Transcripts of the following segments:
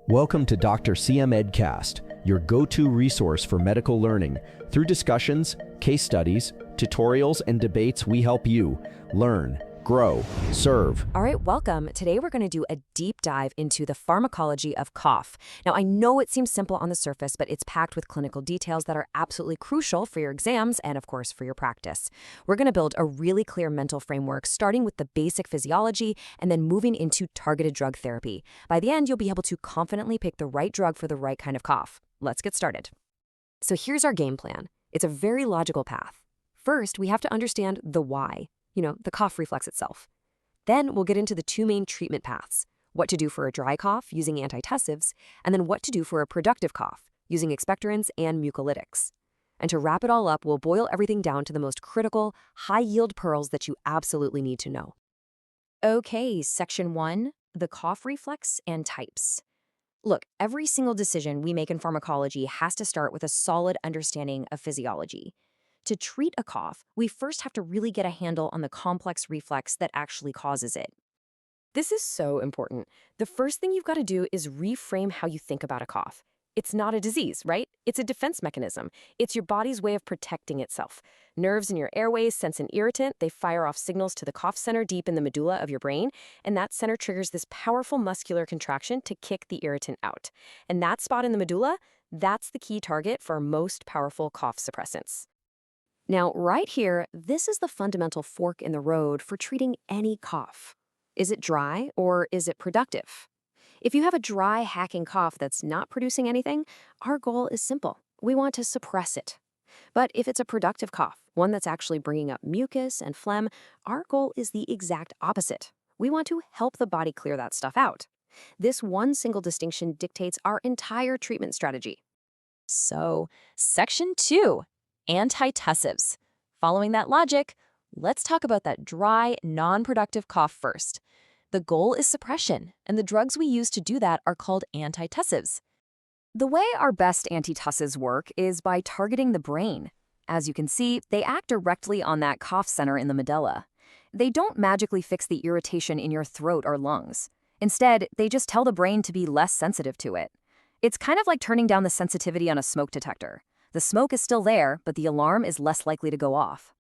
Welcome to Dr. CM Edcast, your go-to resource for medical learning. Through discussions, case studies, tutorials, and debates, we help you learn, grow, serve. All right, welcome. Today we're going to do a deep dive into the pharmacology of cough. Now, I know it seems simple on the surface, but it's packed with clinical details that are absolutely crucial for your exams and, of course, for your practice. We're going to build a really clear mental framework, starting with the basic physiology and then moving into targeted drug therapy. By the end, you'll be able to confidently pick the right drug for the right kind of cough. Let's get started. So here's our game plan. It's a very logical path. First, we have to understand the why. The cough reflex itself. Then we'll get into the two main treatment paths, what to do for a dry cough using antitussives, and then what to do for a productive cough using expectorants and mucolytics. And to wrap it all up, we'll boil everything down to the most critical, high-yield pearls that you absolutely need to know. Okay, section 1, the cough reflex and types. Look, every single decision we make in pharmacology has to start with a solid understanding of physiology. To treat a cough, we first have to really get a handle on the complex reflex that actually causes it. This is so important. The first thing you've got to do is reframe how you think about a cough. It's not a disease, right? It's a defense mechanism. It's your body's way of protecting itself. Nerves in your airways sense an irritant. They fire off signals to the cough center deep in the medulla of your brain, and that center triggers this powerful muscular contraction to kick the irritant out. And that spot in the medulla, that's the key target for most powerful cough suppressants. Now, right here, this is the fundamental fork in the road for treating any cough. Is it dry or is it productive? If you have a dry, hacking cough that's not producing anything, our goal is simple. We want to suppress it. But if it's a productive cough, one that's actually bringing up mucus and phlegm, our goal is the exact opposite. We want to help the body clear that stuff out. This one single distinction dictates our entire treatment strategy. So, section 2. Antitussives. Following that logic, let's talk about that dry, non-productive cough first. The goal is suppression, and the drugs we use to do that are called antitussives. The way our best antitussives work is by targeting the brain. As you can see, they act directly on that cough center in the medulla. They don't magically fix the irritation in your throat or lungs. Instead, they just tell the brain to be less sensitive to it. It's kind of like turning down the sensitivity on a smoke detector. The smoke is still there, but the alarm is less likely to go off.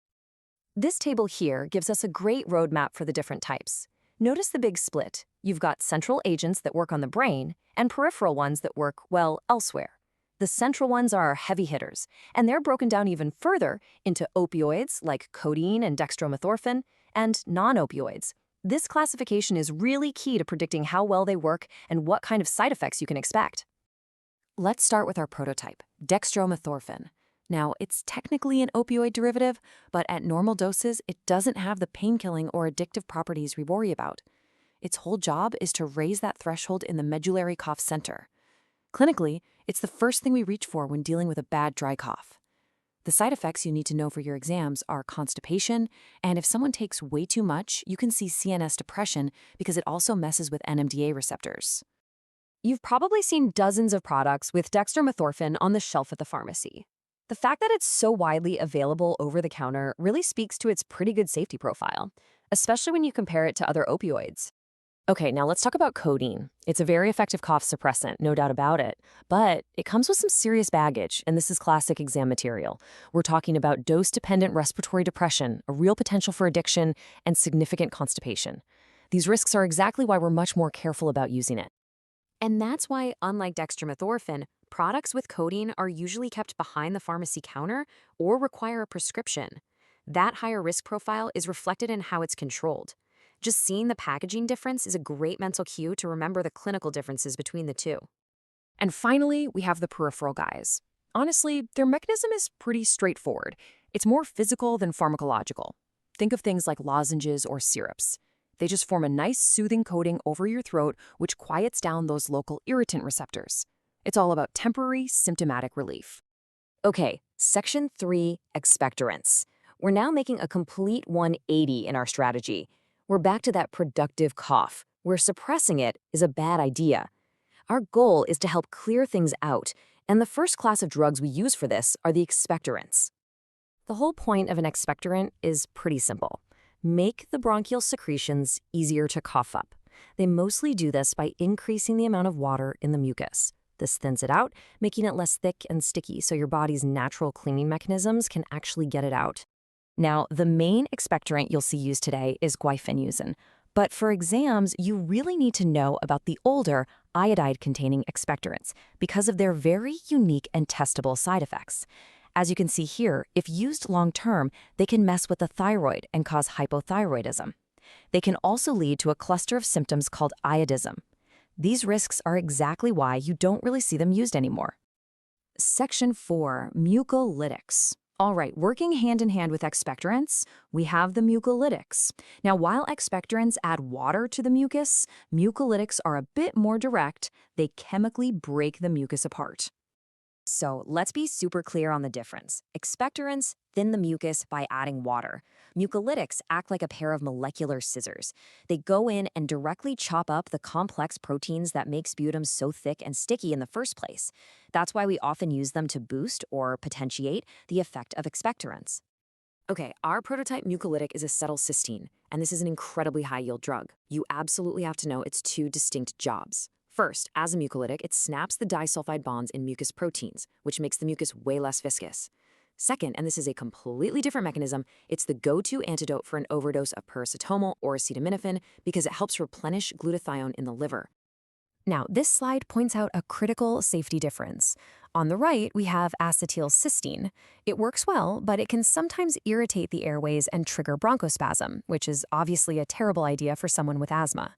This table here gives us a great roadmap for the different types. Notice the big split. You've got central agents that work on the brain and peripheral ones that work, well, elsewhere. The central ones are heavy hitters, and they're broken down even further into opioids like codeine and dextromethorphan and non-opioids. This classification is really key to predicting how well they work and what kind of side effects you can expect. Let's start with our prototype, dextromethorphan. Now, it's technically an opioid derivative, but at normal doses, it doesn't have the pain-killing or addictive properties we worry about. Its whole job is to raise that threshold in the medullary cough center. Clinically, it's the first thing we reach for when dealing with a bad dry cough. The side effects you need to know for your exams are constipation, and if someone takes way too much, you can see CNS depression because it also messes with NMDA receptors. You've probably seen dozens of products with dextromethorphan on the shelf at the pharmacy. The fact that it's so widely available over the counter really speaks to its pretty good safety profile, especially when you compare it to other opioids. Okay, now let's talk about codeine. It's a very effective cough suppressant, no doubt about it, but it comes with some serious baggage, and this is classic exam material. We're talking about dose-dependent respiratory depression, a real potential for addiction, and significant constipation. These risks are exactly why we're much more careful about using it. And that's why, unlike dextromethorphan, products with codeine are usually kept behind the pharmacy counter or require a prescription. That higher risk profile is reflected in how it's controlled. Just seeing the packaging difference is a great mental cue to remember the clinical differences between the two. And finally, we have the peripheral guys. Honestly, their mechanism is pretty straightforward. It's more physical than pharmacological. Think of things like lozenges or syrups. They just form a nice soothing coating over your throat, which quiets down those local irritant receptors. It's all about temporary symptomatic relief. Okay, section 3, expectorants. We're now making a complete 180 in our strategy. We're back to that productive cough, where suppressing it is a bad idea. Our goal is to help clear things out, and the first class of drugs we use for this are the expectorants. The whole point of an expectorant is pretty simple. Make the bronchial secretions easier to cough up. They mostly do this by increasing the amount of water in the mucus. This thins it out, making it less thick and sticky so your body's natural cleaning mechanisms can actually get it out. Now, the main expectorant you'll see used today is guaifenesin. But for exams, you really need to know about the older iodide-containing expectorants because of their very unique and testable side effects. As you can see here, if used long-term, they can mess with the thyroid and cause hypothyroidism. They can also lead to a cluster of symptoms called iodism. These risks are exactly why you don't really see them used anymore. Section 4, mucolytics. All right, working hand in hand with expectorants, we have the mucolytics. Now, while expectorants add water to the mucus, mucolytics are a bit more direct. They chemically break the mucus apart. So let's be super clear on the difference. Expectorants thin the mucus by adding water. Mucolytics act like a pair of molecular scissors. They go in and directly chop up the complex proteins that make sputum so thick and sticky in the first place. That's why we often use them to boost or potentiate the effect of expectorants. Okay, our prototype mucolytic is acetylcysteine, and this is an incredibly high-yield drug. You absolutely have to know its two distinct jobs. First, as a mucolytic, it snaps the disulfide bonds in mucus proteins, which makes the mucus way less viscous. Second, and this is a completely different mechanism, it's the go-to antidote for an overdose of paracetamol or acetaminophen because it helps replenish glutathione in the liver. Now, this slide points out a critical safety difference. On the right, we have acetylcysteine. It works well, but it can sometimes irritate the airways and trigger bronchospasm, which is obviously a terrible idea for someone with asthma.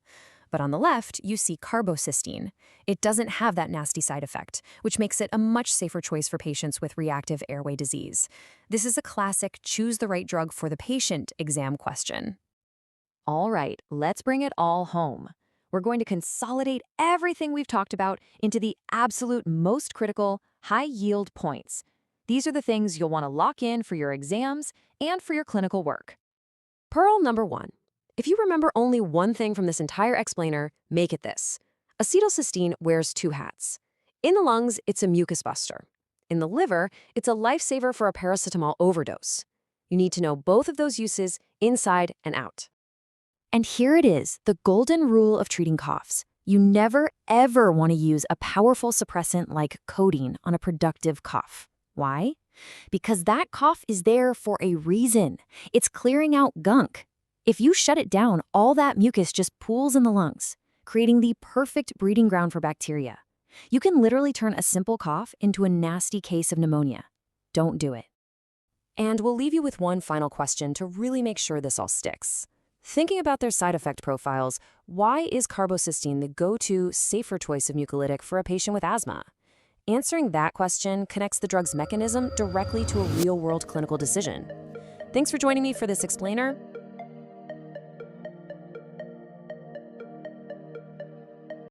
But on the left, you see carbocysteine. It doesn't have that nasty side effect, which makes it a much safer choice for patients with reactive airway disease. This is a classic choose the right drug for the patient exam question. All right, let's bring it all home. We're going to consolidate everything we've talked about into the absolute most critical, high-yield points. These are the things you'll want to lock in for your exams and for your clinical work. Pearl number 1. If you remember only one thing from this entire explainer, make it this. Acetylcysteine wears two hats. In the lungs, it's a mucus buster. In the liver, it's a lifesaver for a paracetamol overdose. You need to know both of those uses inside and out. And here it is, the golden rule of treating coughs. You never, ever want to use a powerful suppressant like codeine on a productive cough. Why? Because that cough is there for a reason. It's clearing out gunk. If you shut it down, all that mucus just pools in the lungs, creating the perfect breeding ground for bacteria. You can literally turn a simple cough into a nasty case of pneumonia. Don't do it. And we'll leave you with one final question to really make sure this all sticks. Thinking about their side effect profiles, why is carbocysteine the go-to, safer choice of mucolytic for a patient with asthma? Answering that question connects the drug's mechanism directly to a real-world clinical decision. Thanks for joining me for this explainer.